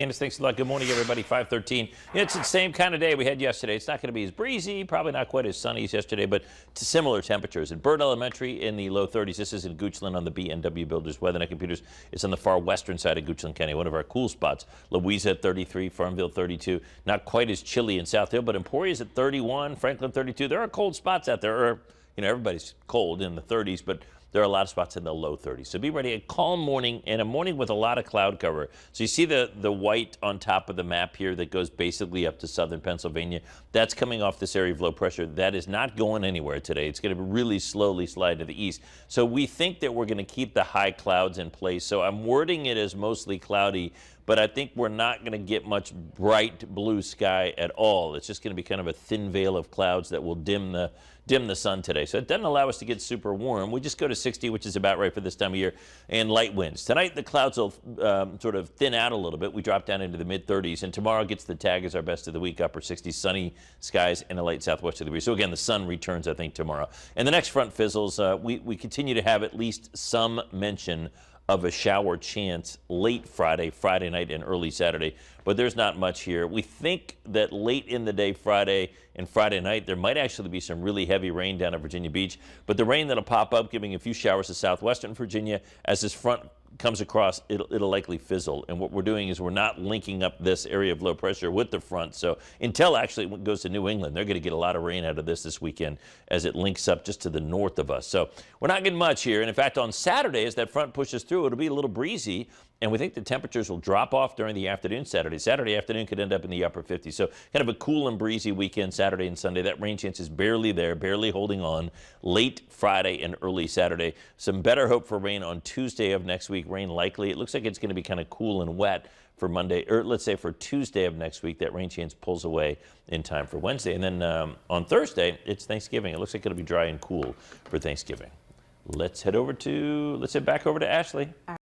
Candace, thanks a lot. Good morning, everybody. 5:13. It's the same kind of day we had yesterday. It's not going to be as breezy, probably not quite as sunny as yesterday, but to similar temperatures. At Bird Elementary in the low 30s. This is in Goochland on the BNW Builders Weather Net Computers. It's on the far western side of Goochland County, one of our cool spots. Louisa at 33, Farmville 32. Not quite as chilly in South Hill, but Emporia's at 31, Franklin 32. There are cold spots out there. Everybody's cold in the 30s, but there are a lot of spots in the low 30s. So be ready. A calm morning and a morning with a lot of cloud cover. So you see the white on top of the map here that goes basically up to southern Pennsylvania. That's coming off this area of low pressure. That is not going anywhere today. It's going to really slowly slide to the east. So we think that we're going to keep the high clouds in place. So I'm wording it as mostly cloudy, but I think we're not going to get much bright blue sky at all. It's just going to be kind of a thin veil of clouds that will dim the sun today. So it doesn't allow us to get super warm. We just go to 60, which is about right for this time of year, and light winds. Tonight, the clouds will sort of thin out a little bit. We drop down into the mid-30s, and tomorrow gets the tag as our best of the week, upper 60s, sunny skies, and a light southwesterly breeze. So again, the sun returns, I think, tomorrow. And the next front fizzles. We continue to have at least some mention of a shower chance late Friday night, and early Saturday, but there's not much here. We think that late in the day Friday and Friday night, there might actually be some really heavy rain down at Virginia Beach, but the rain that'll pop up, giving a few showers to southwestern Virginia. As this front comes across, it'll likely fizzle. And what we're doing is we're not linking up this area of low pressure with the front. So until actually it goes to New England, they're going to get a lot of rain out of this weekend as it links up just to the north of us. So we're not getting much here. And in fact, on Saturday, as that front pushes through, it'll be a little breezy. And we think the temperatures will drop off during the afternoon Saturday. Saturday afternoon could end up in the upper 50s. So kind of a cool and breezy weekend Saturday and Sunday. That rain chance is barely there, barely holding on. Late Friday and early Saturday. Some better hope for rain on Tuesday of next week. Rain likely. It looks like it's going to be kind of cool and wet for Monday, or let's say for Tuesday of next week. That rain chance pulls away in time for Wednesday. And then on Thursday, it's Thanksgiving. It looks like it'll be dry and cool for Thanksgiving. Let's head back over to Ashley.